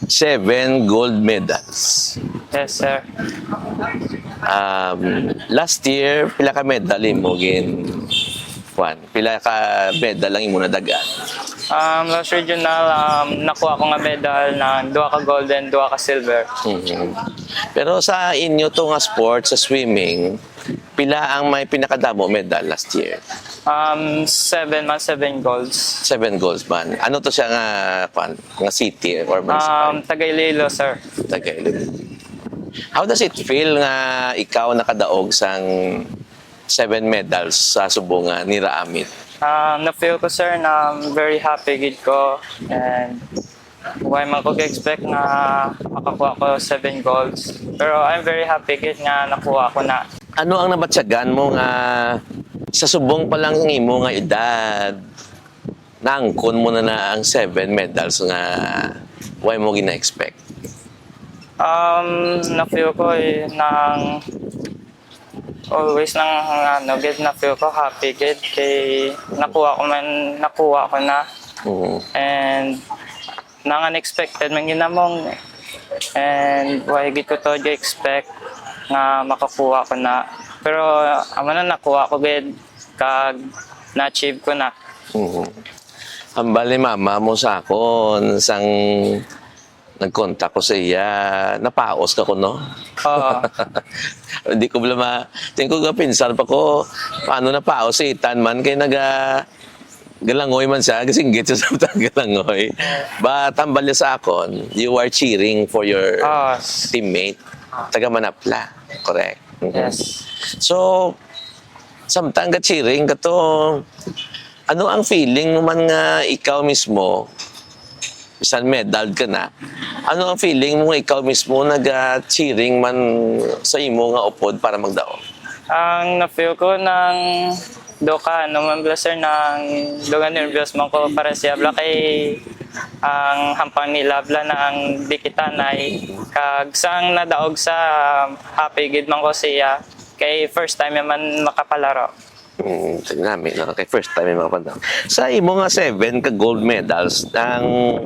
7 gold medals. Yes, sir. Last year, pila ka medal mo gin Juan? Pila ka medal lang imo nadagan? Last regional, nakuha ko nga medal na 2 ka gold and 2 ka silver. Pero sa inyo to nga sport, sa swimming, pila ang may pinakadamo medal last year? 7 golds. 7 golds man. Ano to siya nga, Juan? Nga city or municipality? Tagaylilo, sir. Tagalog. How does it feel nga ikaw nakadaog sang 7 medals sa subong nga ni Raamit? Na-feel ko, sir, na very happy gid ko. And why man ko expect na makakuha ko 7 golds. Pero I'm very happy gid nga nakuha ko na. Ano ang nabatyagan mo nga sa subong pa lang imo nga edad, naangkon mo na ang 7 medals nga why mo gina-expect? Na-feel ko nang always gid na-feel ko happy gid kay nakuha ko na. And nang unexpected man ginamong and why gid ko to expect nga makakuha ko na. Pero amo na nakuha ko gid kag na-achieve ko na. Hambal ni mama mo sa akon sang nag-contact ko sa iya, napaos ka ko, no? Oo. Hindi ko blama. Tingin ko pinsan pa ko, paano napaos si Itan man, kaya galangoy man siya, kasi git siya sa galangoy. But tambal niya sa akon, you are cheering for your teammate, taga Manapla. Correct. Yes. So, samtang ka cheering ka to, ano ang feeling mo man nga ikaw mismo, isang medal ka na, ano ang feeling mo ikaw mismo nag-cheering man sa imo nga upod para magdao? Ang na-feel ko ng doka, man sir, ng doga nervyos man ko para siya bla kay ang hampang nila bla na ang dikitanay kag sang nadaog sa happy gid man ko siya kay first time man makapalaro. Namin, no? Kay first time yung mga pandang. Sa imo nga 7 ka gold medals, ang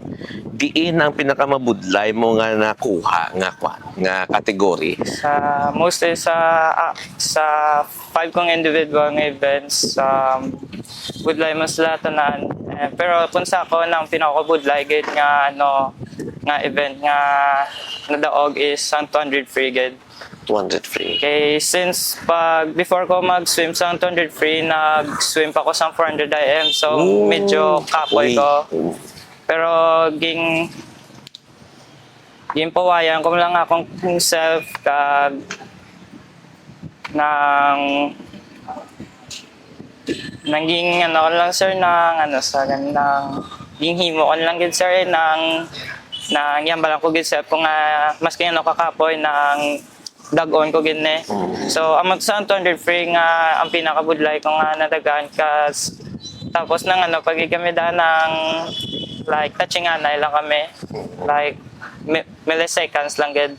diin ang pinakamabudlay mo nga nakuha nga kategory? Mostly sa 5 kong individual nga events, budlay mas latanan. Pero kung sa ako, nang pinakabudlay gid nga event nga nadaog is ang 200 free gid. 200 free. Okay, since before ko mag-swim sa 200 free, nag-swim pa ko sa 400 IM. So, medyo kapoy ko. Pero, ging pawayan ko lang akong self kag nanging lang sir ging himo ko lang gid sir nang yambalan ko gid self ko nga maski kakapoy nang dag-on ko gini. So, amag sa 200 free nga ang pinakabudlay ko nga nadagan kas tapos nang pagigamida ng like touching anay lang kami. Like milliseconds lang gid.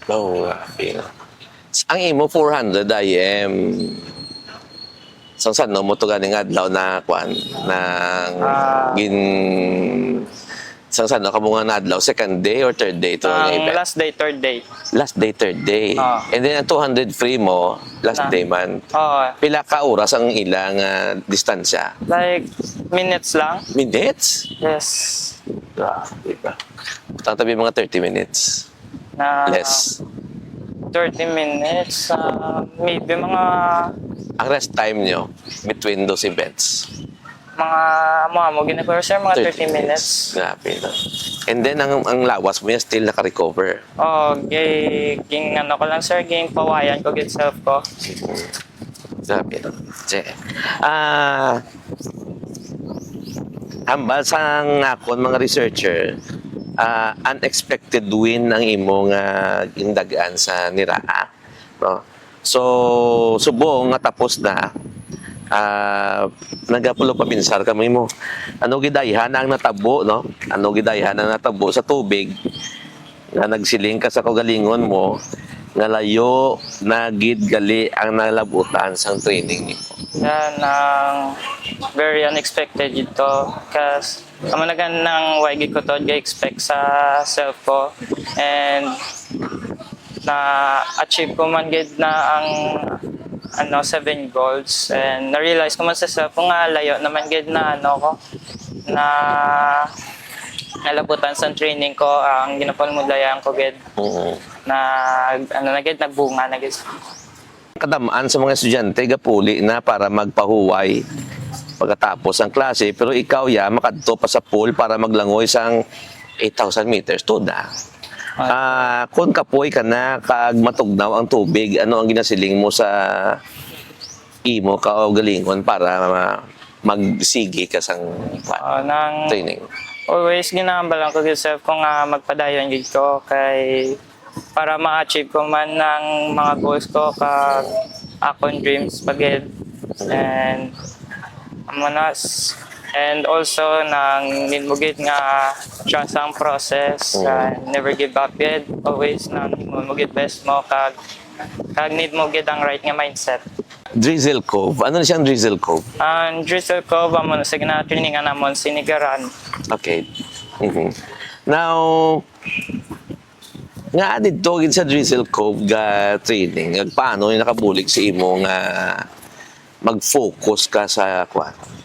Ang imo 400 IM. Sang no mo to ganing adlaw na gin sang no kamo nga adlaw second day or third day to nga event? Last day, third day. Last day, third day. And then ang 200 free mo, last day man. Pila ka oras ang ilang distansya? Like, minutes lang. Minutes? Yes. Grabe ka. Tatabi mga 30 minutes. Less. 30 minutes. Maybe mga... Ang rest time nyo between those events? Mga ginagawa sir, mga 30 minutes. Grabe na. And then, ang lawas mo yan still naka-recover? Ging ko lang sir, ging pawayan ko, ging self ko. Grabe na. Hambal sa akon mga researcher, unexpected win ang imong indagaan sa Niraa. No? So, subong nga tapos na, nagapulo pa binsar kami mo. Ano gidayhan ang natabo, no? Ano gidayhan ang natabo sa tubig nga nagsiling ka sa kagalingon mo nga layo na gid gali ang nalabutan sang training nimo. Yan ang very unexpected ito. Kasi kamanagan ng wagi ko to, expect sa self ko. And na-achieve ko man gid na ang 7 goals. And na-realize ko man sa self ko nga layo naman gid na ko na nalabutan sa training ko. Ang ginapalmudlayan ko gid na nagbunga na gid. Kadamaan sa mga estudyante gapuli na para magpahuway pagkatapos ang klase, pero ikaw makadto pa sa pool para maglangoy sang 8,000 meters to na. Kung kapoy ka na kag matugnaw ang tubig, ano ang ginasiling mo sa imo ka o galingon para magsigi ka sang training? Always ginahambalan ko yourself kung magpadayon gid ko kay para ma-achieve ko man ng mga goals ko kag akong dreams pagid. And also nang nilmugid nga trust ang process, never give up yet, always nang mugid best mo kag need mo gid ang right nga mindset. Drizzle Cove. Ano na siyang Drizzle Cove? Ang Drizzle Cove amo sa gina-trainingan namon sinigaran. Okay. Now, nga dito gid sa Drizzle Cove ga training, paano yung nakabulig sa imo nga mag-focus ka sa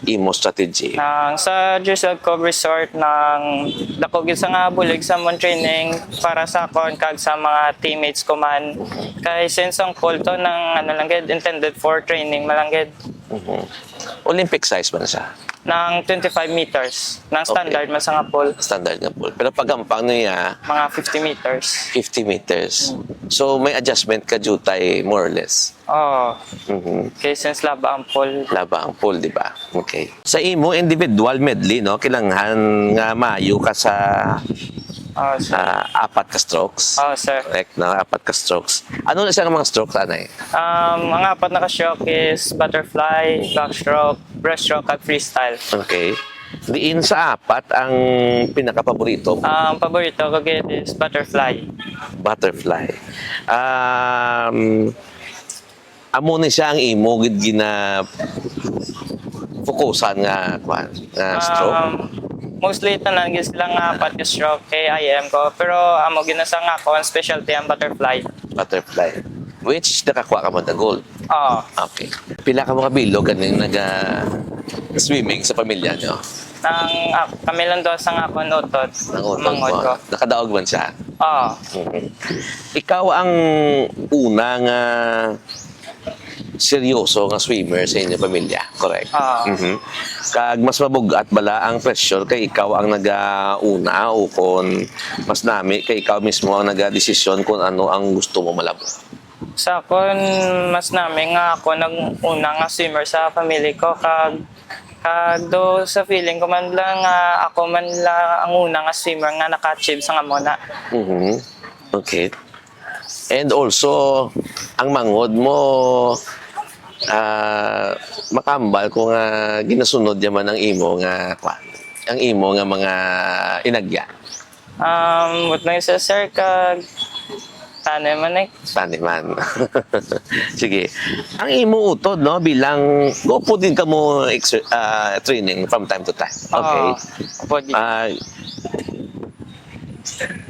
imo strategy? Sa Drizzle Cove Resort nang dako gid sa nga bulig sa mon training para sa akon kag sa mga teammates ko man. Kay since ang pool to nang lang gid intended for training malanggid. Olympic size man siya? Nang 25 meters. Nang standard man sa nga pool. Standard nga pool. Pero pagampang niya, mga 50 meters. 50 meters. So may adjustment ka jutay more or less. Oo. Okay, since laba ang pool. Laba ang pool, di ba? Okay. Sa imo individual medley, no, kailangan nga mayo ka sa apat ka strokes. Sir. Correct, na apat ka strokes. Ano na siya mga strokes, anay? Ang apat na ka-stroke is butterfly, backstroke, breaststroke, at freestyle. Okay. Diin sa apat, ang pinaka-paborito? Ang paborito ko gid is butterfly. Butterfly. Amo ni siya ang imo gid gina fokusan nga stroke. Mostly tanan gid sila nga apat ka stroke kay IM ko, pero amo ginasa nga ko ang specialty ang butterfly. Butterfly. Which nakakuha ka mo na gold. Oo. Okay. Pila ka mga bilog ganing swimming sa pamilya nyo? Kami lang doon sa nga ko nutot. Mangod ko. Nakadaog man siya? Oo. Ikaw ang una nga seryoso nga swimmer sa inyong pamilya, correct? Kag mas mabugat bala ang pressure kay ikaw ang nagauna o kung mas nami kay ikaw mismo ang nagadesisyon kung ano ang gusto mo malabo? Sa akon, mas namin nga ako nag-una nga swimmer sa family ko kag do sa feeling ko man lang ako man lang ang una nga swimmer nga naka-achieve sa nga muna. Okay. And also, ang mangod mo makambal kung ginasunod yaman ang imo nga mga inagya. What na isa sir kag taneman. Sige. Ang imo utod no bilang gopo din ka mo training from time to time. Okay.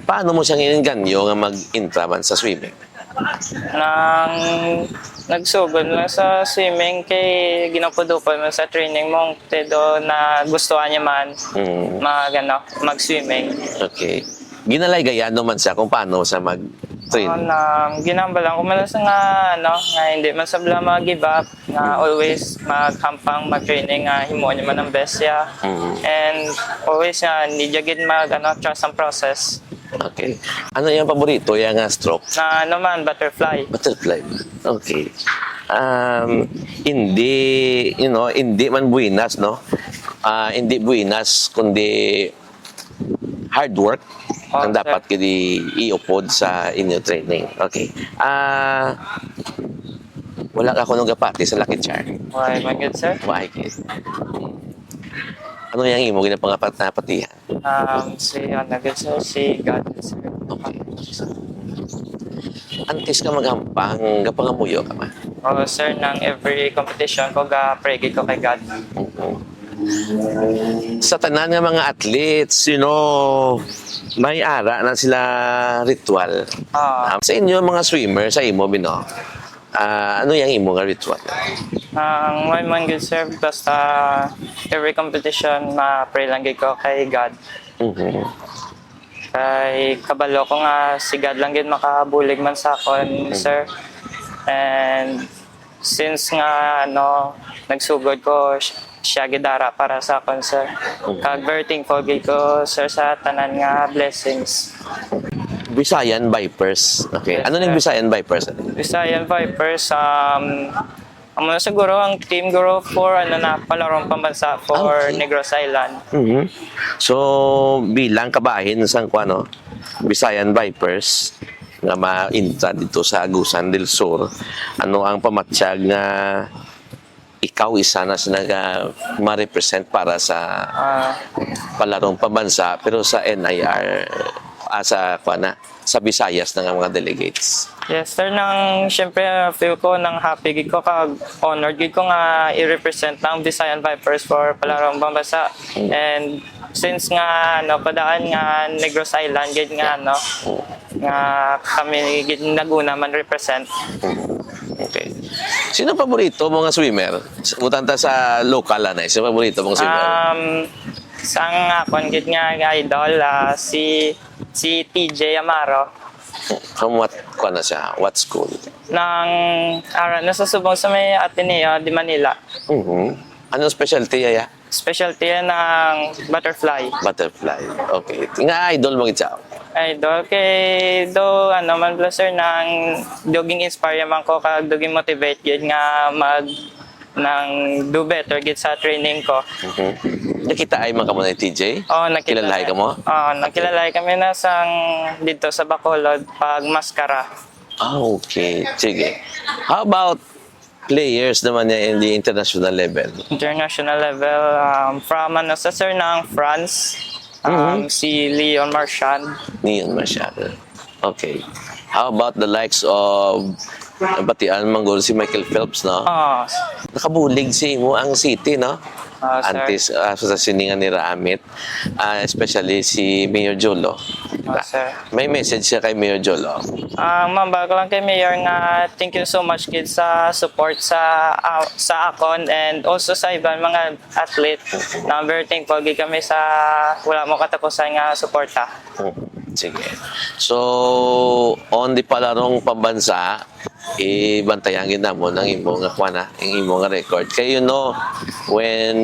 Paano mo siyang ininganyo nga mag-intra man sa swimming? Nang nagsugod lang sa swimming kay ginapudupan mo sa training mo tedo na gustuhan niya man mag-swimming. Okay. Ginalay gayano man siya kung paano sa mag-train? Ginambalan ko man sa nga hindi man sabla mag-give up, na always maghampang mag-training himo niya man ang best siya. And always hindi jagid trust ang process. Okay. Ano yung paborito yung stroke? Butterfly. Butterfly. Okay. Hindi man buinas, no? Hindi buinas, kundi hard work ang dapat kidi iupod sa inyo training. Okay. Wala ka kuno gapati sa Lucky Charm. Why, my good sir? Why, kid? Ano yung imo ginapangapat na patihan? Si God, sir. Okay. Antes ka maghampang, gapangamuyo ka man. O sir, ng every competition ko, pray gid ko kay God. Sa tanan nga mga athletes, may ara na sila ritual. Sa inyo mga swimmer, sa imo, Bino, ano yung imo nga ritual? Ang may man good sir, basta every competition, pray lang gid ko kay God. Kay kabalo ko nga si God lang gid makabulig man sa akon, sir. And since nga nagsugod ko siya gidara para sa akon, sir. Kag very thankful gid ko, sir, sa tanan nga blessings. Visayan Vipers. Okay. Yes, Ano yung sir. Visayan Vipers? Visayan Vipers, amo na siguro ang team guro for palarong pambansa for Okay. Negros Island. So, bilang kabahin sa Visayan Vipers nga mainta dito sa Agusan del Sur, ano ang pamatsyag nga ikaw isa na ma-represent para sa palarong pambansa pero sa NIR sa Visayas ng mga delegates. Yes, sir. Siyempre, feel ko happy gid ko kag honored gid ko nga i-represent ng Visayan Vipers for palarong pambansa. And since nga padaan nga Negros Island gid nga nga kami gid naguna man represent. Okay. Sino paborito mga swimmer? Utanta sa local sino paborito mong swimmer? Sang akon gid nga idol si TJ Amaro From what siya? What school? nasa subong sa may Ateneo de Manila. Anong specialty ya? Specialty yan ng butterfly. Butterfly. Okay. Nga idol mo gitsa. Idol kay man sir nang duging inspire man ko kag duging motivate gid nga do better gid sa training ko. Nakita ay man ka mo na TJ? Oh, nakita. Kilalahay ka mo? Nakilala kami na dito sa Bacolod pag maskara. Okay. Sige. How about players naman niya in the international level? International level from sa sir ng France, si Leon Marchand. Neon Marshall. Okay. How about the likes of batian manggol si Michael Phelps, no? Nakabulig si mo ang city, no? Sir. Antes sa siningan ni Ramit, especially si Mayor Jolo. Sir. May message siya kay Mayor Jolo. Mambag lang kay Mayor nga thank you so much kid sa support sa akon and also sa ibang mga athlete. Na very thankful gid kami sa wala mo katapusan nga suporta. Sige. So, on the palarong pambansa, ibantayan mo ng imong nga ang imong nga record. Kaya when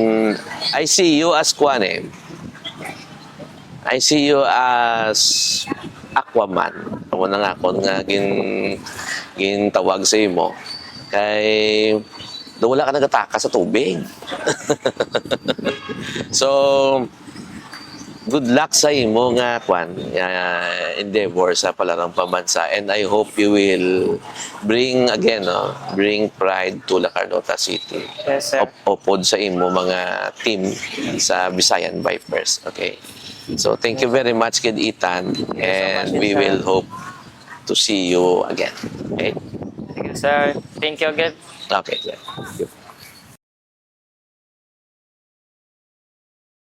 I see you as I see you as Aquaman. Amo na nga ako nga gintawag sa imo. Kay wala ka nagataka sa tubig. So, good luck sa imo nga endeavor sa palarong pambansa, and I hope you will bring pride to La Carlota City. Yes, sir. Upod sa imo mga team sa Visayan Vipers. Okay. So thank you very much kid Ethan, and we will hope to see you again. Okay? Thank you, sir. Thank you again. Okay. Yeah.